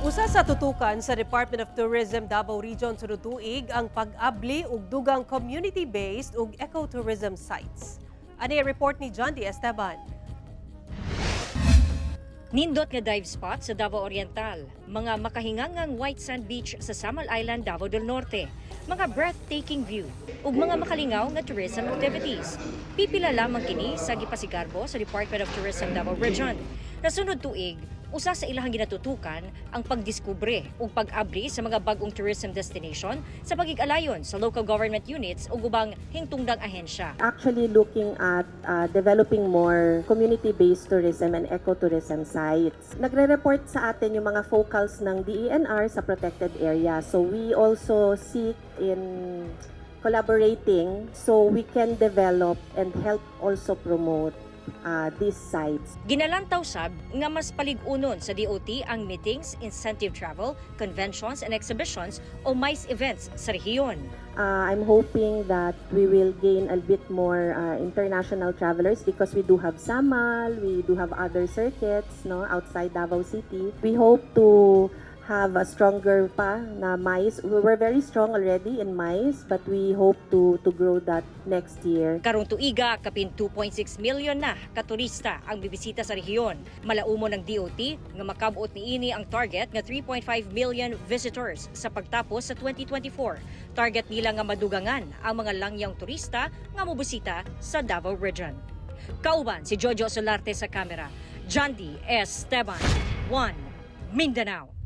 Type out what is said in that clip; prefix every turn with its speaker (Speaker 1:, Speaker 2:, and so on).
Speaker 1: Usa sa tutukan sa Department of Tourism Davao Region sunod tuig ang pag-abli og dugang community-based ug ecotourism sites. Ani report ni John D. Esteban.
Speaker 2: Nindot nga dive spot sa Davao Oriental, mga makahingangang white sand beach sa Samal Island, Davao del Norte, mga breathtaking view ug mga makalingaw nga tourism activities. Pipila lamang kini sa gipasigarbo sa Department of Tourism Davao Region. Nasunod tuig, usa sa ilahang ginatutukan ang pagdiskubre ug pag-abri sa mga bagong tourism destination sa pagig-alayon sa local government units ug ubang hingtungdang ahensya.
Speaker 3: Actually looking at developing more community-based tourism and ecotourism sites. Nagre-report sa atin yung mga focals ng DENR sa protected area. So we also seek in collaborating so we can develop and help also promote these sites.
Speaker 2: Ginalantaw sab nga mas paligunon sa DOT ang meetings, incentive travel, conventions and exhibitions o MICE events sa rehiyon.
Speaker 3: I'm hoping that we will gain a bit more international travelers because we do have Samal, we do have other circuits outside Davao City. We hope to have a stronger pa na MICE. We were very strong already in MICE, but we hope to grow that next year.
Speaker 2: Karong tuiga, kapin 2.6 million na katurista ang bibisita sa rehiyon. Malaumo ng DOT nga makabuot niini ang target nga 3.5 million visitors sa pagtapos sa 2024. Target nila nga madugangan ang mga langyang turista nga mobisita sa Davao Region. Kauban si Jojo Solarte sa kamera. John D. Esteban, 1 Mindanao.